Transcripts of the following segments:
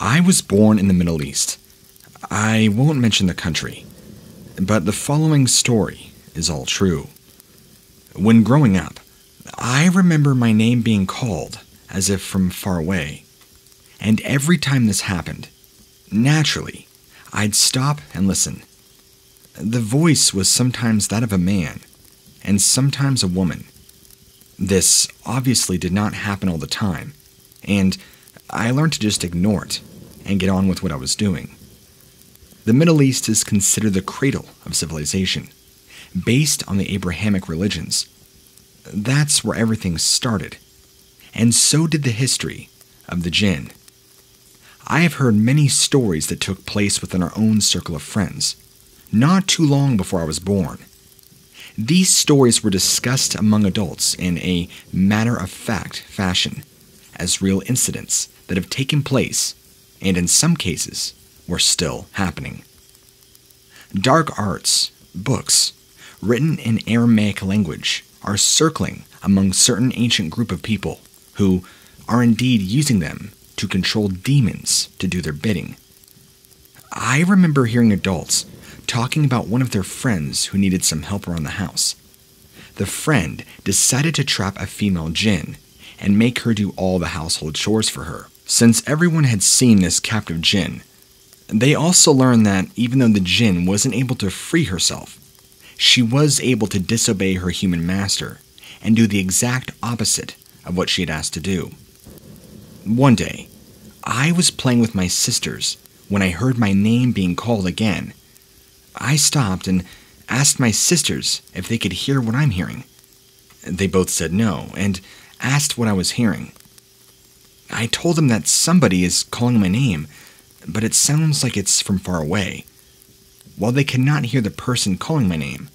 I was born in the Middle East. I won't mention the country, but the following story is all true. When growing up, I remember my name being called as if from far away. And every time this happened, naturally, I'd stop and listen. The voice was sometimes that of a man, and sometimes a woman. This obviously did not happen all the time, and I learned to just ignore it and get on with what I was doing. The Middle East is considered the cradle of civilization, based on the Abrahamic religions. That's where everything started, and so did the history of the jinn. I have heard many stories that took place within our own circle of friends, not too long before I was born. These stories were discussed among adults in a matter-of-fact fashion, as real incidents that have taken place, and in some cases, were still happening. Dark arts, books, written in Aramaic language, are circling among certain ancient group of people who are indeed using them to control demons to do their bidding. I remember hearing adults talking about one of their friends who needed some help around the house. The friend decided to trap a female jinn and make her do all the household chores for her. Since everyone had seen this captive jinn, they also learned that even though the jinn wasn't able to free herself, she was able to disobey her human master and do the exact opposite of what she had asked to do. One day, I was playing with my sisters when I heard my name being called again. I stopped and asked my sisters if they could hear what I'm hearing. They both said no and asked what I was hearing. I told them that somebody is calling my name, but it sounds like it's from far away. While they could not hear the person calling my name,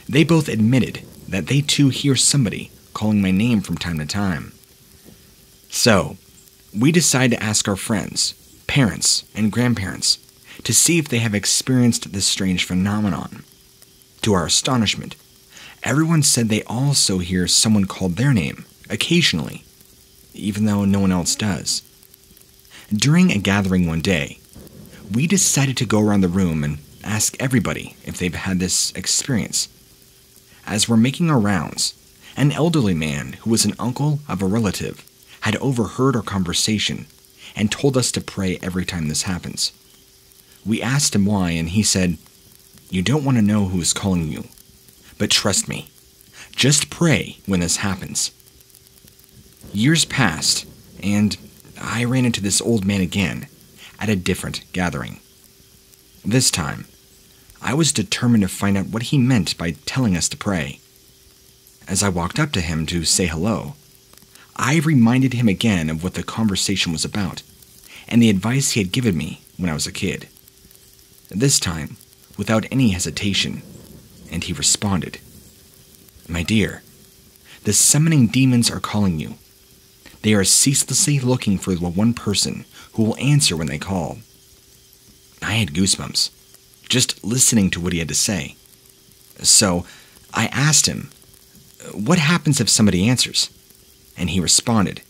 they both admitted that they too hear somebody calling my name from time to time. So, we decided to ask our friends, parents, and grandparents to see if they have experienced this strange phenomenon. To our astonishment, everyone said they also hear someone called their name, occasionally, even though no one else does. During a gathering one day, we decided to go around the room and ask everybody if they've had this experience. As we're making our rounds, an elderly man who was an uncle of a relative had overheard our conversation and told us to pray every time this happens. We asked him why, and he said, "You don't want to know who is calling you, but trust me, just pray when this happens." Years passed, and I ran into this old man again at a different gathering. This time, I was determined to find out what he meant by telling us to pray. As I walked up to him to say hello, I reminded him again of what the conversation was about and the advice he had given me when I was a kid. This time, without any hesitation, and he responded, "My dear, the summoning demons are calling you. They are ceaselessly looking for the one person who will answer when they call." I had goosebumps, just listening to what he had to say. So I asked him, "What happens if somebody answers?" And he responded,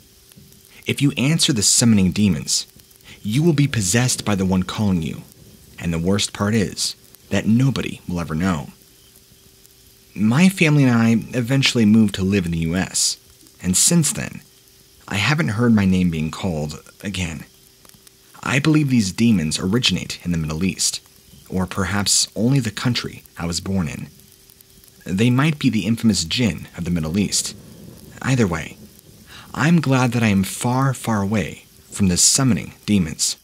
"If you answer the summoning demons, you will be possessed by the one calling you, and the worst part is that nobody will ever know." My family and I eventually moved to live in the US, and since then, I haven't heard my name being called again. I believe these demons originate in the Middle East, or perhaps only the country I was born in. They might be the infamous jinn of the Middle East. Either way, I'm glad that I am far, far away from the summoning demons.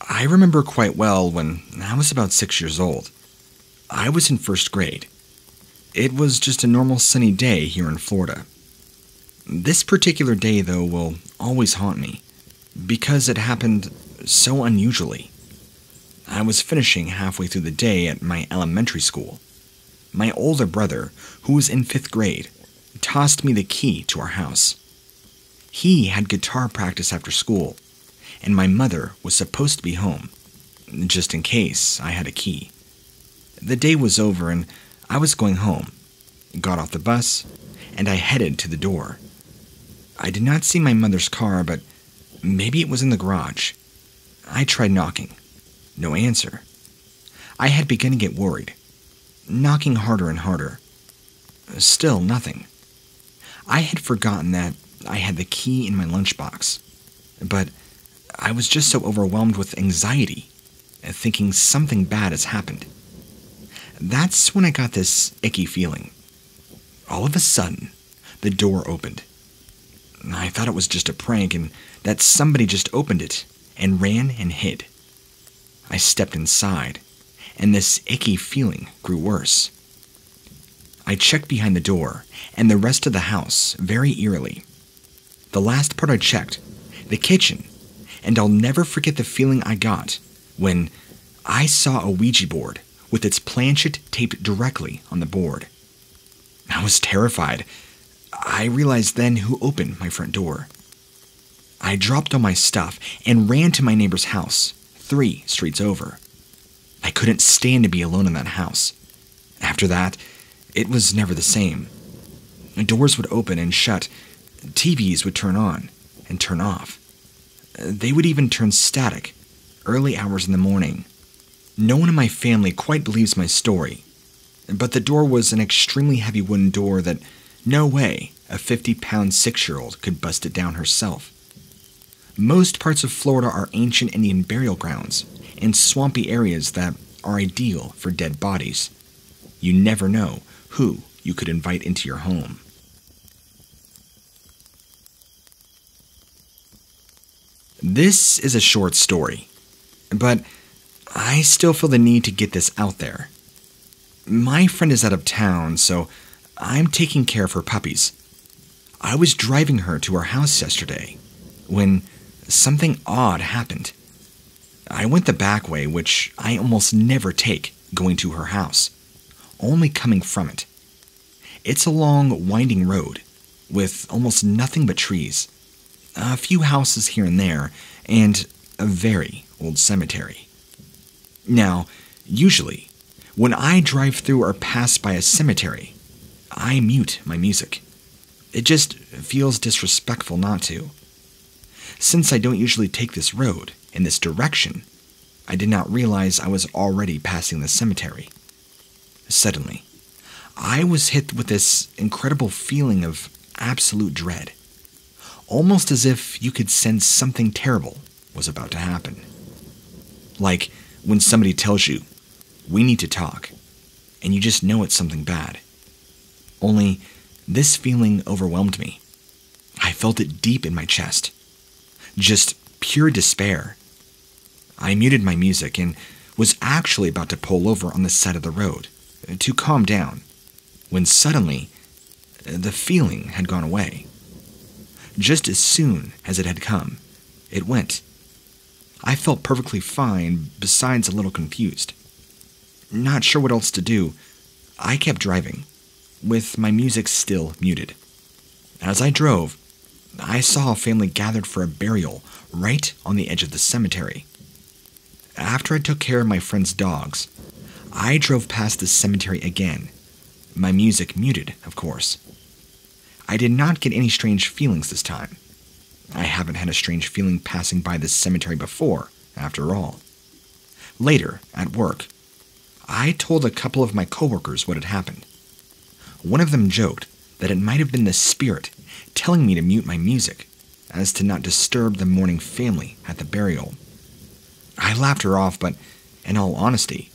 I remember quite well when I was about 6 years old. I was in first grade. It was just a normal sunny day here in Florida. This particular day, though, will always haunt me, because it happened so unusually. I was finishing halfway through the day at my elementary school. My older brother, who was in 5th grade, tossed me the key to our house. He had guitar practice after school, and my mother was supposed to be home, just in case I had a key. The day was over, and I was going home, got off the bus, and I headed to the door. I did not see my mother's car, but maybe it was in the garage. I tried knocking. No answer. I had begun to get worried, knocking harder and harder. Still nothing. I had forgotten that I had the key in my lunchbox, but I was just so overwhelmed with anxiety, thinking something bad has happened. That's when I got this icky feeling. All of a sudden, the door opened. I thought it was just a prank and that somebody just opened it and ran and hid. I stepped inside, and this icky feeling grew worse. I checked behind the door and the rest of the house very eerily. The last part I checked, the kitchen, and I'll never forget the feeling I got when I saw a Ouija board with its planchet taped directly on the board. I was terrified. I realized then who opened my front door. I dropped all my stuff and ran to my neighbor's house, 3 streets over. I couldn't stand to be alone in that house. After that, it was never the same. Doors would open and shut. TVs would turn on and turn off. They would even turn static, early hours in the morning. No one in my family quite believes my story, but the door was an extremely heavy wooden door that no way a 50-pound 6-year-old could bust it down herself. Most parts of Florida are ancient Indian burial grounds and swampy areas that are ideal for dead bodies. You never know who you could invite into your home. This is a short story, but I still feel the need to get this out there. My friend is out of town, so I'm taking care of her puppies. I was driving her to our house yesterday when something odd happened. I went the back way, which I almost never take going to her house, only coming from it. It's a long, winding road with almost nothing but trees, a few houses here and there, and a very old cemetery. Now, usually, when I drive through or pass by a cemetery, I mute my music. It just feels disrespectful not to. Since I don't usually take this road in this direction, I did not realize I was already passing the cemetery. Suddenly, I was hit with this incredible feeling of absolute dread, almost as if you could sense something terrible was about to happen. Like when somebody tells you, "We need to talk," and you just know it's something bad. Only this feeling overwhelmed me. I felt it deep in my chest. Just pure despair. I muted my music and was actually about to pull over on the side of the road to calm down, when suddenly the feeling had gone away. Just as soon as it had come, it went. I felt perfectly fine, besides a little confused. Not sure what else to do, I kept driving, with my music still muted. As I drove, I saw a family gathered for a burial right on the edge of the cemetery. After I took care of my friend's dogs, I drove past the cemetery again, my music muted, of course. I did not get any strange feelings this time. I haven't had a strange feeling passing by this cemetery before, after all. Later, at work, I told a couple of my coworkers what had happened. One of them joked that it might have been the spirit telling me to mute my music, as to not disturb the mourning family at the burial. I laughed her off, but in all honesty,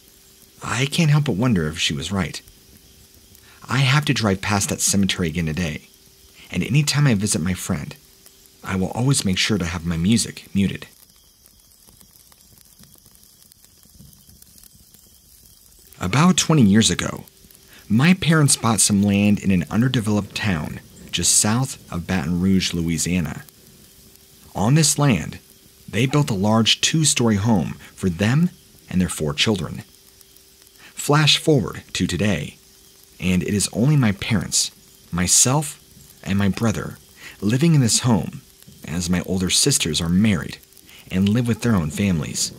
I can't help but wonder if she was right. I have to drive past that cemetery again today, and any time I visit my friend, I will always make sure to have my music muted. About 20 years ago, my parents bought some land in an underdeveloped town just south of Baton Rouge, Louisiana. On this land, they built a large 2-story home for them and their 4 children. Flash forward to today, and it is only my parents, myself, and my brother living in this home, as my older sisters are married and live with their own families.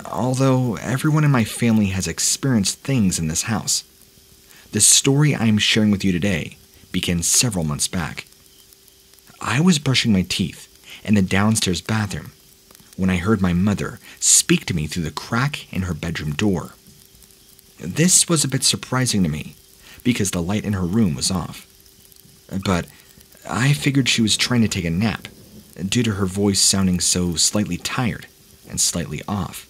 Although everyone in my family has experienced things in this house, the story I am sharing with you today began several months back. I was brushing my teeth in the downstairs bathroom when I heard my mother speak to me through the crack in her bedroom door. This was a bit surprising to me because the light in her room was off. But I figured she was trying to take a nap due to her voice sounding so slightly tired and slightly off.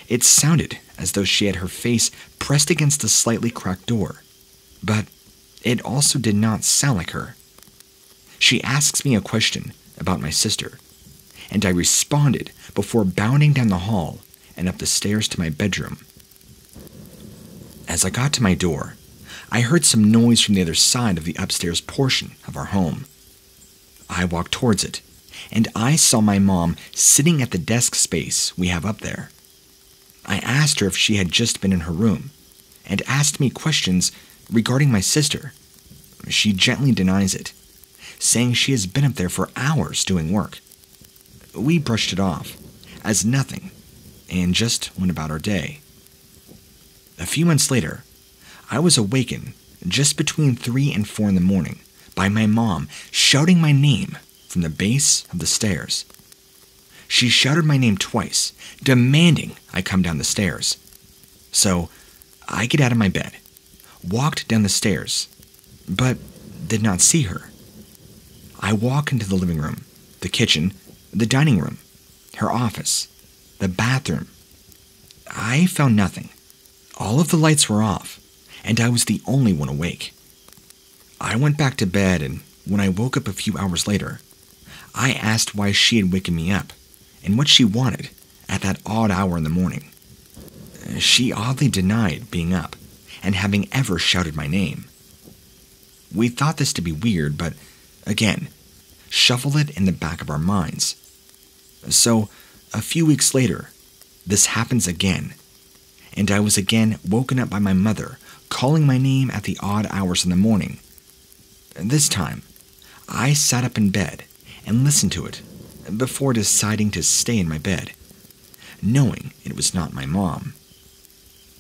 It sounded as though she had her face pressed against the slightly cracked door, but it also did not sound like her. She asks me a question about my sister, and I responded before bounding down the hall and up the stairs to my bedroom. As I got to my door, I heard some noise from the other side of the upstairs portion of our home. I walked towards it, and I saw my mom sitting at the desk space we have up there. I asked her if she had just been in her room, and asked me questions regarding my sister. She gently denies it, saying she has been up there for hours doing work. We brushed it off as nothing and just went about our day. A few months later, I was awakened just between 3 and 4 in the morning by my mom shouting my name from the base of the stairs. She shouted my name twice, demanding I come down the stairs. So I get out of my bed, walked down the stairs, but did not see her. I walk into the living room, the kitchen, the dining room, her office, the bathroom. I found nothing. All of the lights were off, and I was the only one awake. I went back to bed, and when I woke up a few hours later, I asked why she had waken me up and what she wanted at that odd hour in the morning. She oddly denied being up and having ever shouted my name. We thought this to be weird, but again, shuffled it in the back of our minds. So, a few weeks later, this happens again, and I was again woken up by my mother calling my name at the odd hours in the morning. This time, I sat up in bed and listened to it before deciding to stay in my bed, knowing it was not my mom.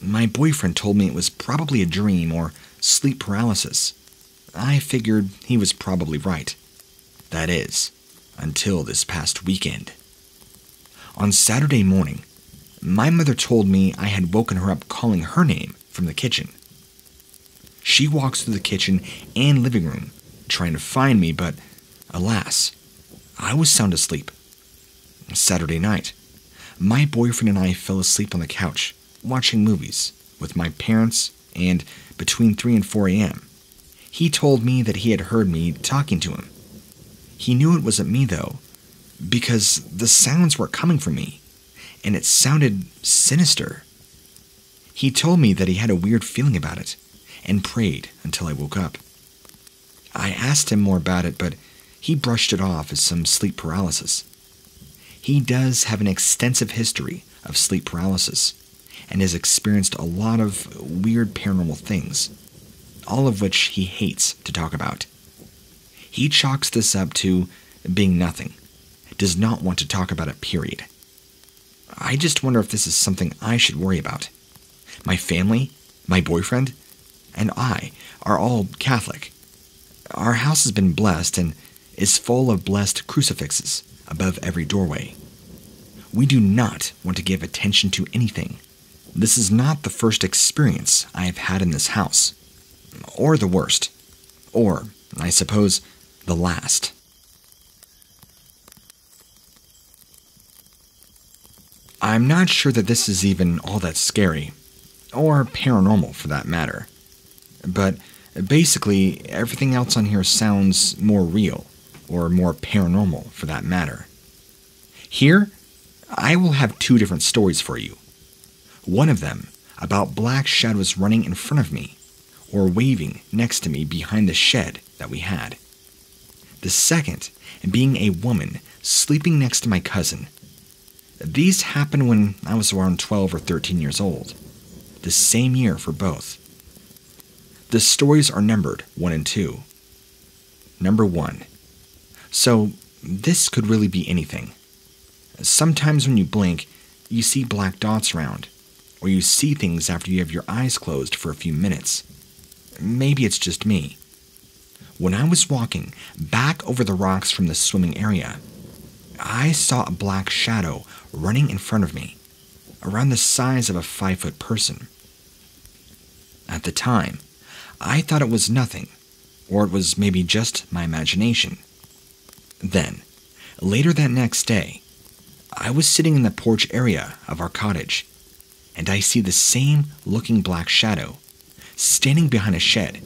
My boyfriend told me it was probably a dream or sleep paralysis. I figured he was probably right. That is, until this past weekend. On Saturday morning, my mother told me I had woken her up calling her name from the kitchen. She walks through the kitchen and living room, trying to find me, but alas, I was sound asleep. Saturday night, my boyfriend and I fell asleep on the couch, watching movies with my parents, and between 3 and 4 a.m., he told me that he had heard me talking to him. He knew it wasn't me, though, because the sounds were coming from me, and it sounded sinister. He told me that he had a weird feeling about it, and prayed until I woke up. I asked him more about it, but he brushed it off as some sleep paralysis. He does have an extensive history of sleep paralysis, and has experienced a lot of weird paranormal things, all of which he hates to talk about. He chalks this up to being nothing, does not want to talk about it, period. I just wonder if this is something I should worry about. My family, my boyfriend, and I are all Catholic. Our house has been blessed and is full of blessed crucifixes above every doorway. We do not want to give attention to anything. This is not the first experience I have had in this house, or the worst, or, I suppose, the last. I'm not sure that this is even all that scary, or paranormal for that matter, but basically everything else on here sounds more real, or more paranormal for that matter. Here, I will have 2 different stories for you. One of them about black shadows running in front of me, or waving next to me behind the shed that we had. The second being a woman sleeping next to my cousin. These happened when I was around 12 or 13 years old, the same year for both. The stories are numbered 1 and 2. Number 1. So, this could really be anything. Sometimes when you blink, you see black dots around, or you see things after you have your eyes closed for a few minutes. Maybe it's just me. When I was walking back over the rocks from the swimming area, I saw a black shadow running in front of me, around the size of a 5-foot person. At the time, I thought it was nothing, or it was maybe just my imagination. Then, later that next day, I was sitting in the porch area of our cottage, and I see the same looking black shadow standing behind a shed,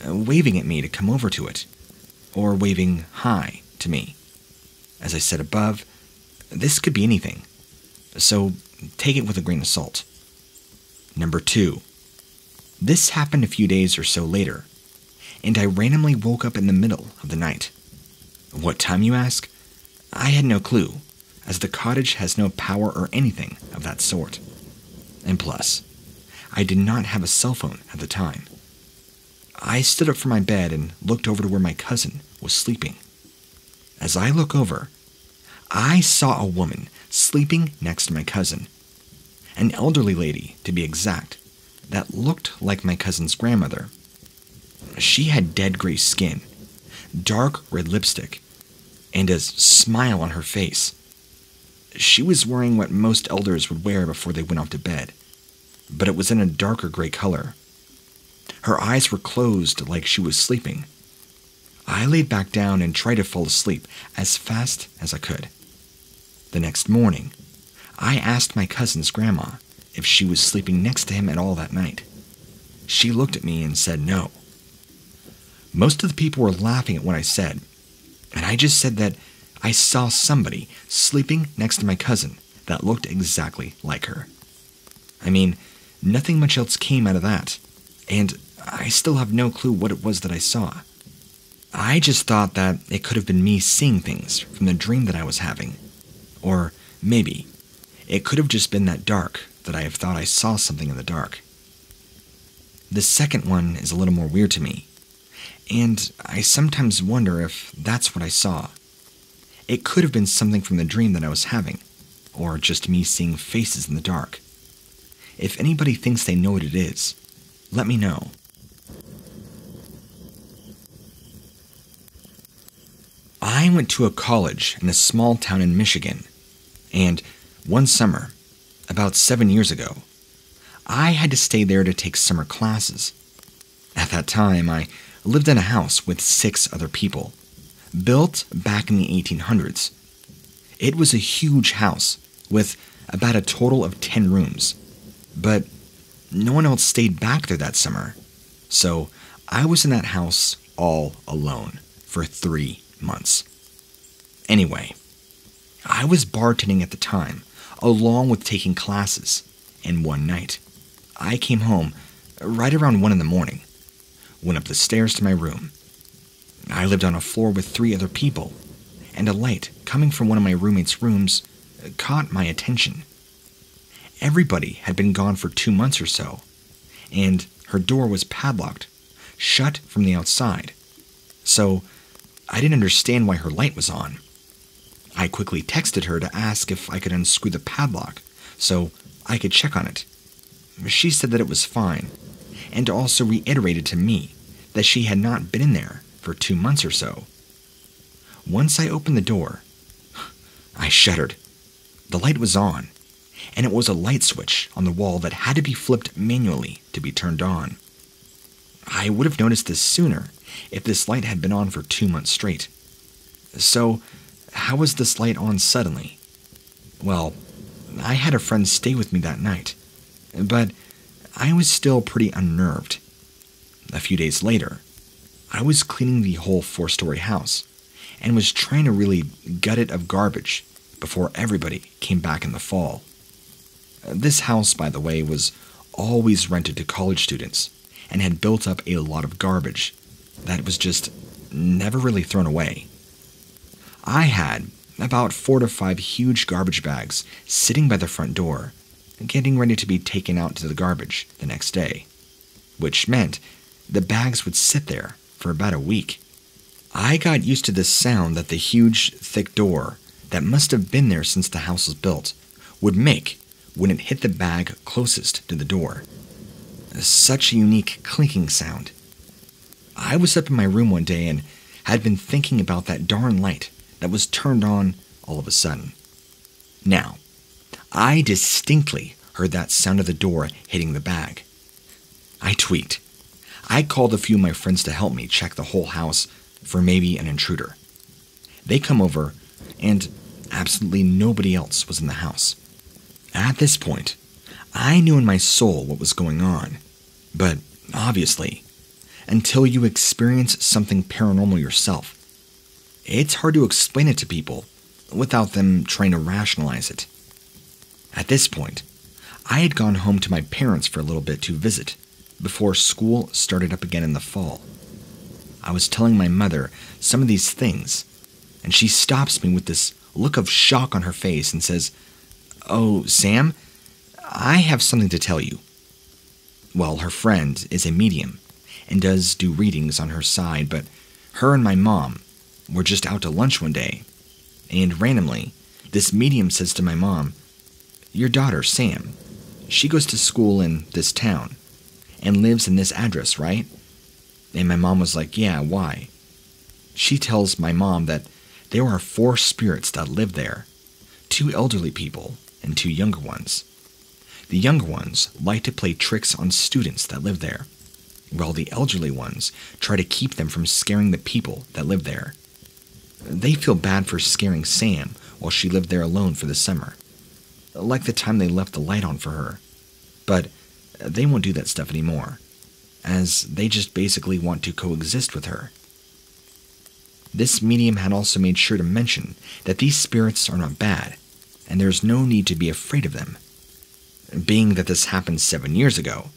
waving at me to come over to it, or waving hi to me. As I said above, this could be anything, so take it with a grain of salt. Number 2. This happened a few days or so later, and I randomly woke up in the middle of the night. What time, you ask? I had no clue, as the cottage has no power or anything of that sort. And plus, I did not have a cell phone at the time. I stood up from my bed and looked over to where my cousin was sleeping. As I look over, I saw a woman sleeping next to my cousin, an elderly lady, to be exact, that looked like my cousin's grandmother. She had dead gray skin, dark red lipstick, and a smile on her face. She was wearing what most elders would wear before they went off to bed, but it was in a darker gray color. Her eyes were closed like she was sleeping. I laid back down and tried to fall asleep as fast as I could. The next morning, I asked my cousin's grandma if she was sleeping next to him at all that night. She looked at me and said no. Most of the people were laughing at what I said, and I just said that I saw somebody sleeping next to my cousin that looked exactly like her. I mean, nothing much else came out of that, and I still have no clue what it was that I saw. I just thought that it could have been me seeing things from the dream that I was having. Or maybe it could have just been that dark that I have thought I saw something in the dark. The second one is a little more weird to me, and I sometimes wonder if that's what I saw. It could have been something from the dream that I was having, or just me seeing faces in the dark. If anybody thinks they know what it is, let me know. I went to a college in a small town in Michigan, and one summer, about 7 years ago, I had to stay there to take summer classes. At that time, I lived in a house with 6 other people, built back in the 1800s. It was a huge house with about a total of 10 rooms, but no one else stayed back there that summer, so I was in that house all alone for 3 months. Anyway, I was bartending at the time, along with taking classes, and one night, I came home right around 1 in the morning, went up the stairs to my room. I lived on a floor with 3 other people, and a light coming from one of my roommates' rooms caught my attention. Everybody had been gone for 2 months or so, and her door was padlocked, shut from the outside, so I didn't understand why her light was on. I quickly texted her to ask if I could unscrew the padlock so I could check on it. She said that it was fine, and also reiterated to me that she had not been in there for 2 months or so. Once I opened the door, I shuddered. The light was on, and it was a light switch on the wall that had to be flipped manually to be turned on. I would have noticed this sooner if this light had been on for 2 months straight. So, how was this light on suddenly? Well, I had a friend stay with me that night, but I was still pretty unnerved. A few days later, I was cleaning the whole 4-story house and was trying to really gut it of garbage before everybody came back in the fall. This house, by the way, was always rented to college students and had built up a lot of garbage that was just never really thrown away. I had about 4 to 5 huge garbage bags sitting by the front door, getting ready to be taken out to the garbage the next day, which meant the bags would sit there for about a week. I got used to this sound that the huge, thick door that must have been there since the house was built would make when it hit the bag closest to the door. Such a unique clinking sound. I was up in my room one day and had been thinking about that darn light that was turned on all of a sudden. Now, I distinctly heard that sound of the door hitting the bag. I tweaked. I called a few of my friends to help me check the whole house for maybe an intruder. They come over, and absolutely nobody else was in the house. At this point, I knew in my soul what was going on, but obviously, until you experience something paranormal yourself, it's hard to explain it to people without them trying to rationalize it. At this point, I had gone home to my parents for a little bit to visit before school started up again in the fall. I was telling my mother some of these things, and she stops me with this look of shock on her face and says, "Oh, Sam, I have something to tell you." Well, her friend is a medium and does do readings on her side, but her and my mom were just out to lunch one day, and randomly, this medium says to my mom, "Your daughter, Sam, she goes to school in this town and lives in this address, right?" And my mom was like, "Yeah, why?" She tells my mom that there are 4 spirits that live there, 2 elderly people and 2 younger ones. The younger ones like to play tricks on students that live there, while the elderly ones try to keep them from scaring the people that live there. They feel bad for scaring Sam while she lived there alone for the summer, like the time they left the light on for her. But they won't do that stuff anymore, as they just basically want to coexist with her. This medium had also made sure to mention that these spirits are not bad, and there's no need to be afraid of them. Being that this happened 7 years ago,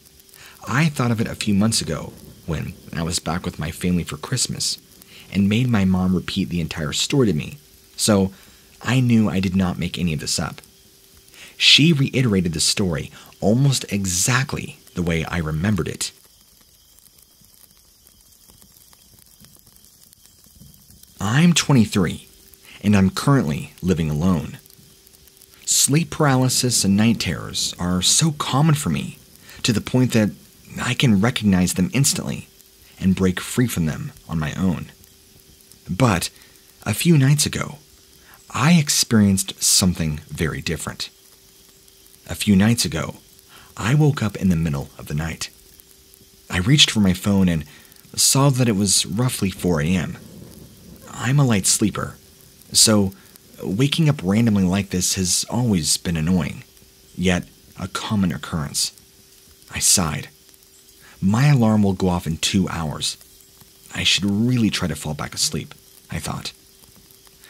I thought of it a few months ago when I was back with my family for Christmas and made my mom repeat the entire story to me, so I knew I did not make any of this up. She reiterated the story almost exactly the way I remembered it. I'm 23, and I'm currently living alone. Sleep paralysis and night terrors are so common for me, to the point that I can recognize them instantly and break free from them on my own. But a few nights ago, I experienced something very different. A few nights ago, I woke up in the middle of the night. I reached for my phone and saw that it was roughly 4 a.m. I'm a light sleeper, so waking up randomly like this has always been annoying, yet a common occurrence. I sighed. My alarm will go off in 2 hours. I should really try to fall back asleep, I thought.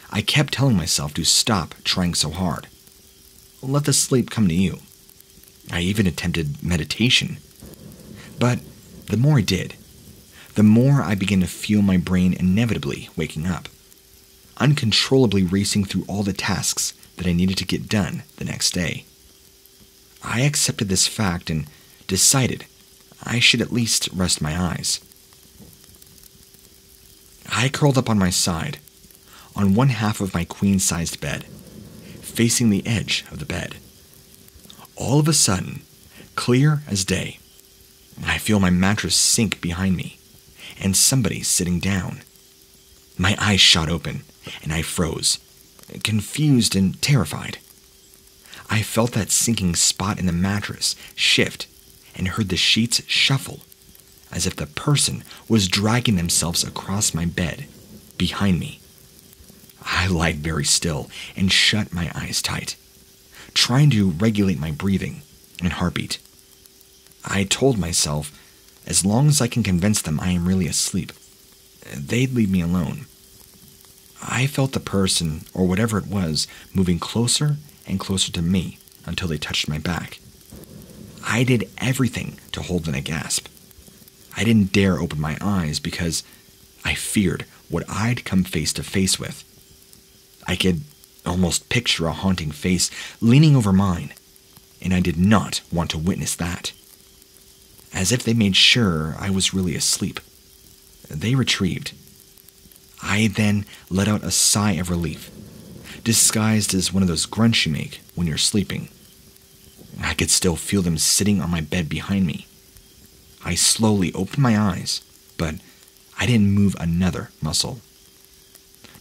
I kept telling myself to stop trying so hard. Let the sleep come to you. I even attempted meditation. But the more I did, the more I began to feel my brain inevitably waking up, uncontrollably racing through all the tasks that I needed to get done the next day. I accepted this fact and decided I should at least rest my eyes. I curled up on my side, on one half of my queen-sized bed, facing the edge of the bed. All of a sudden, clear as day, I feel my mattress sink behind me, and somebody sitting down. My eyes shot open, and I froze, confused and terrified. I felt that sinking spot in the mattress shift and heard the sheets shuffle, as if the person was dragging themselves across my bed, behind me. I lied very still and shut my eyes tight, trying to regulate my breathing and heartbeat. I told myself, as long as I can convince them I am really asleep, they'd leave me alone. I felt the person, or whatever it was, moving closer and closer to me until they touched my back. I did everything to hold in a gasp. I didn't dare open my eyes because I feared what I'd come face to face with. I could almost picture a haunting face leaning over mine, and I did not want to witness that. As if they made sure I was really asleep, they retrieved. I then let out a sigh of relief, disguised as one of those grunts you make when you're sleeping. I could still feel them sitting on my bed behind me. I slowly opened my eyes, but I didn't move another muscle.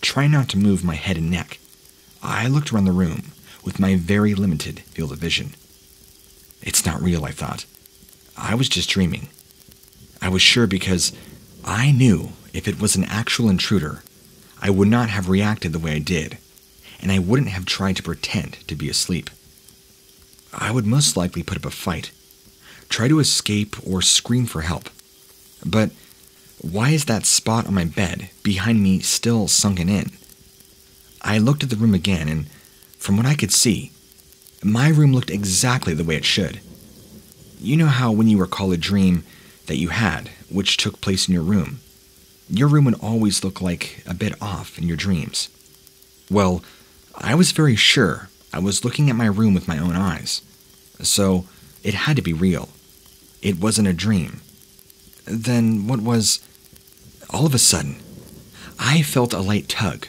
Trying not to move my head and neck, I looked around the room with my very limited field of vision. It's not real, I thought. I was just dreaming. I was sure because I knew if it was an actual intruder, I would not have reacted the way I did, and I wouldn't have tried to pretend to be asleep. I would most likely put up a fight, try to escape or scream for help. But why is that spot on my bed behind me still sunken in? I looked at the room again, and from what I could see, my room looked exactly the way it should. You know how when you recall a dream that you had, which took place in your room would always look like a bit off in your dreams. Well, I was very sure I was looking at my room with my own eyes, so it had to be real. It wasn't a dream. Then what was... All of a sudden, I felt a light tug.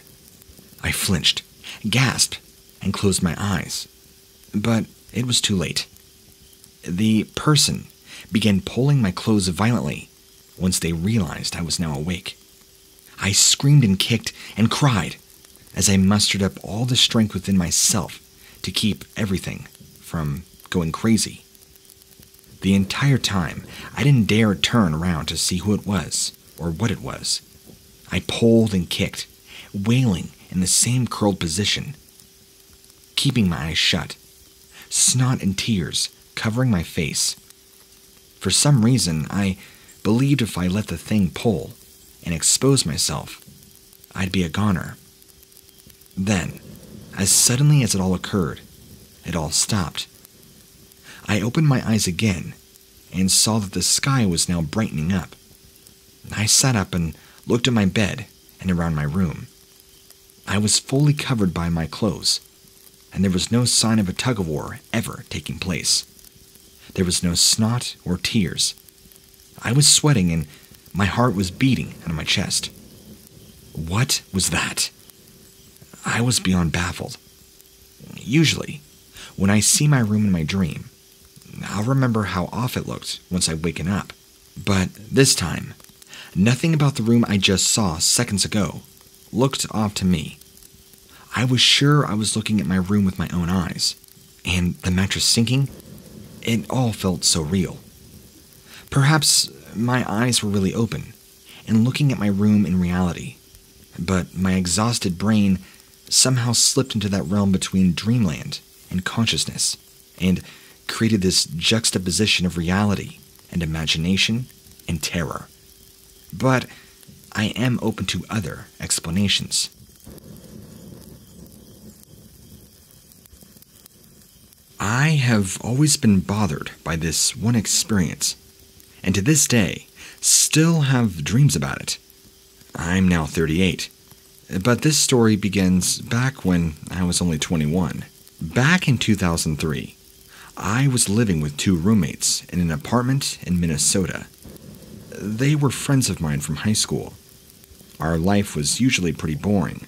I flinched, gasped, and closed my eyes. But it was too late. The person began pulling my clothes violently once they realized I was now awake. I screamed and kicked and cried as I mustered up all the strength within myself to keep everything from going crazy. The entire time, I didn't dare turn around to see who it was or what it was. I pulled and kicked, wailing in the same curled position, keeping my eyes shut, snot and tears covering my face. For some reason, I believed if I let the thing pull and expose myself, I'd be a goner. Then, as suddenly as it all occurred, it all stopped. I opened my eyes again and saw that the sky was now brightening up. I sat up and looked at my bed and around my room. I was fully covered by my clothes, and there was no sign of a tug-of-war ever taking place. There was no snot or tears. I was sweating and my heart was beating out of my chest. What was that? I was beyond baffled. Usually, when I see my room in my dream, I'll remember how off it looked once I've waken up. But this time, nothing about the room I just saw seconds ago looked off to me. I was sure I was looking at my room with my own eyes, and the mattress sinking, it all felt so real. Perhaps my eyes were really open and looking at my room in reality, but my exhausted brain somehow slipped into that realm between dreamland and consciousness and created this juxtaposition of reality and imagination and terror. But I am open to other explanations. I have always been bothered by this one experience, and to this day, still have dreams about it. I'm now 38, but this story begins back when I was only 21. Back in 2003, I was living with two roommates in an apartment in Minnesota. They were friends of mine from high school. Our life was usually pretty boring.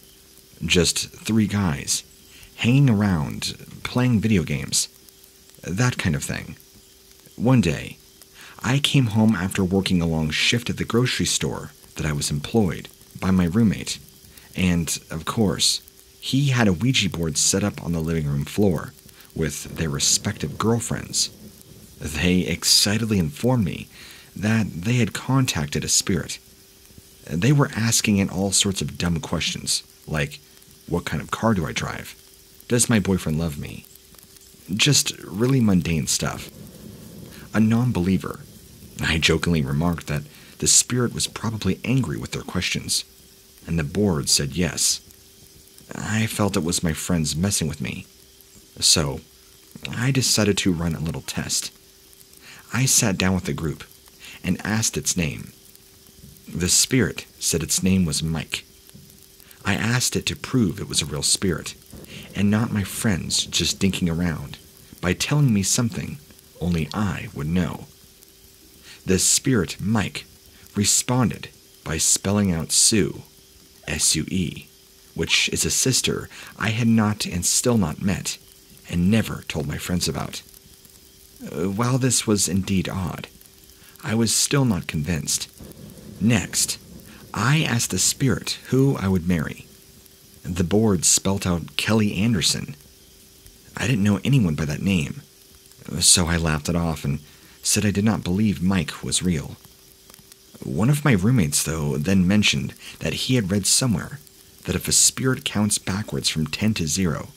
Just three guys, hanging around, playing video games, that kind of thing. One day, I came home after working a long shift at the grocery store that I was employed by my roommate, and, of course, he had a Ouija board set up on the living room floor with their respective girlfriends. They excitedly informed me that they had contacted a spirit. They were asking it all sorts of dumb questions, like, what kind of car do I drive? Does my boyfriend love me? Just really mundane stuff. A non-believer, I jokingly remarked that the spirit was probably angry with their questions, and the board said yes. I felt it was my friends messing with me, so I decided to run a little test. I sat down with the group and asked its name. The spirit said its name was Mike. I asked it to prove it was a real spirit, and not my friends just dinking around, by telling me something only I would know. The spirit, Mike, responded by spelling out Sue, S-U-E, which is a sister I had not and still not met, and never told my friends about. While this was indeed odd, I was still not convinced. Next, I asked the spirit who I would marry. The board spelt out Kelly Anderson. I didn't know anyone by that name, so I laughed it off and said I did not believe Mike was real. One of my roommates, though, then mentioned that he had read somewhere that if a spirit counts backwards from 10 to 0,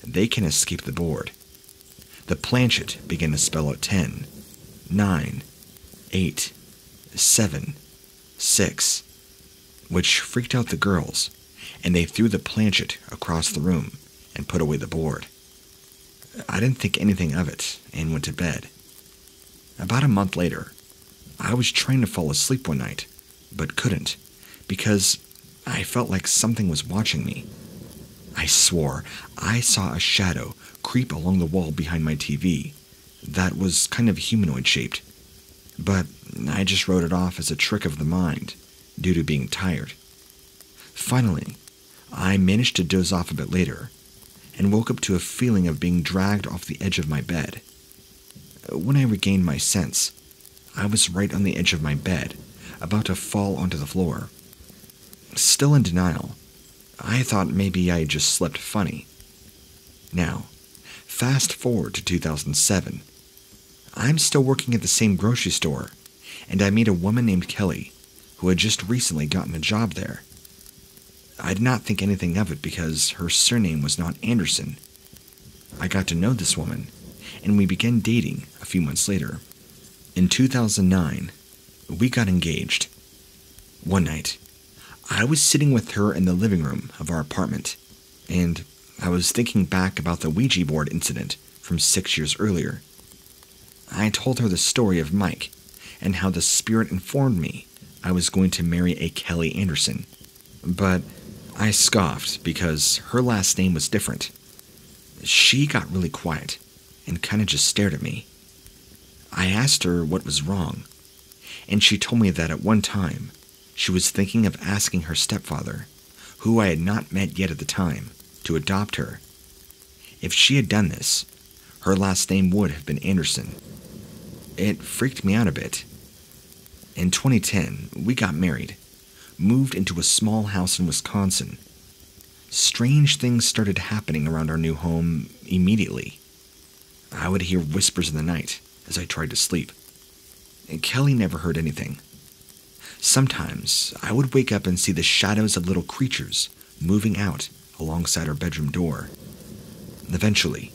they can escape the board. The planchet began to spell out 10, 9, 8, 7, 6, which freaked out the girls, and they threw the planchet across the room and put away the board. I didn't think anything of it and went to bed. About a month later, I was trying to fall asleep one night, but couldn't, because I felt like something was watching me. I swore I saw a shadow creep along the wall behind my TV that was kind of humanoid-shaped, but I just wrote it off as a trick of the mind due to being tired. Finally, I managed to doze off a bit later and woke up to a feeling of being dragged off the edge of my bed. When I regained my sense, I was right on the edge of my bed, about to fall onto the floor. Still in denial, I thought maybe I had just slept funny. Now, fast forward to 2007. I'm still working at the same grocery store, and I meet a woman named Kelly who had just recently gotten a job there. I did not think anything of it because her surname was not Anderson. I got to know this woman, and we began dating a few months later. In 2009, we got engaged. One night, I was sitting with her in the living room of our apartment, and I was thinking back about the Ouija board incident from 6 years earlier. I told her the story of Mike and how the spirit informed me I was going to marry a Kelly Anderson, but I scoffed because her last name was different. She got really quiet and kind of just stared at me. I asked her what was wrong, and she told me that at one time she was thinking of asking her stepfather, who I had not met yet at the time, to adopt her. If she had done this, her last name would have been Anderson. It freaked me out a bit. In 2010, we got married, moved into a small house in Wisconsin. Strange things started happening around our new home immediately. I would hear whispers in the night as I tried to sleep. Kelly never heard anything. Sometimes I would wake up and see the shadows of little creatures moving out alongside our bedroom door. Eventually,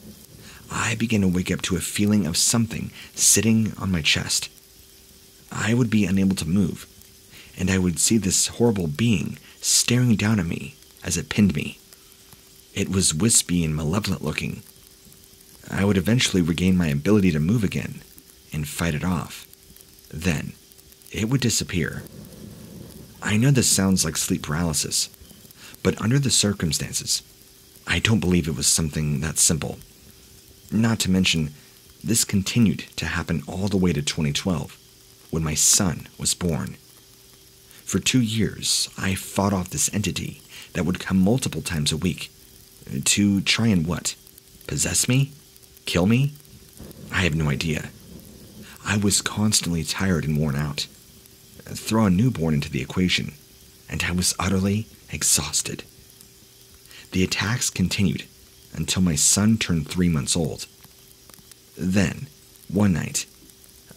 I began to wake up to a feeling of something sitting on my chest. I would be unable to move, and I would see this horrible being staring down at me as it pinned me. It was wispy and malevolent looking. I would eventually regain my ability to move again and fight it off. Then, it would disappear. I know this sounds like sleep paralysis, but under the circumstances, I don't believe it was something that simple. Not to mention, this continued to happen all the way to 2012, when my son was born. For 2 years, I fought off this entity that would come multiple times a week to try and what? Possess me? Kill me? I have no idea. I was constantly tired and worn out. Throw a newborn into the equation, and I was utterly exhausted. The attacks continued until my son turned 3 months old. Then, one night,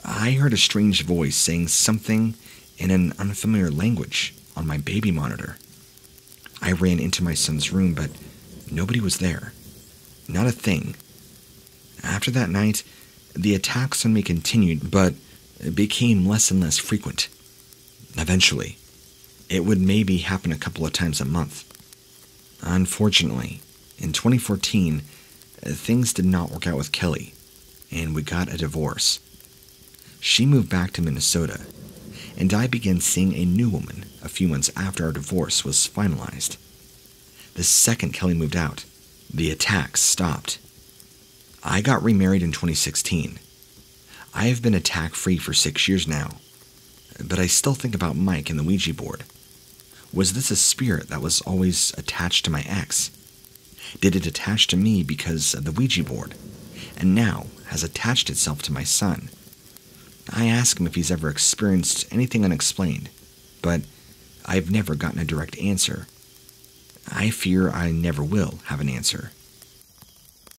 I heard a strange voice saying something in an unfamiliar language on my baby monitor. I ran into my son's room, but nobody was there. Not a thing. After that night, the attacks on me continued, but became less and less frequent. Eventually, it would maybe happen a couple of times a month. Unfortunately, in 2014, things did not work out with Kelly, and we got a divorce. She moved back to Minnesota, and I began seeing a new woman a few months after our divorce was finalized. The second Kelly moved out, the attacks stopped. I got remarried in 2016. I have been attack-free for 6 years now, but I still think about Mike and the Ouija board. Was this a spirit that was always attached to my ex? Did it attach to me because of the Ouija board, and now has attached itself to my son? I ask him if he's ever experienced anything unexplained, but I've never gotten a direct answer. I fear I never will have an answer.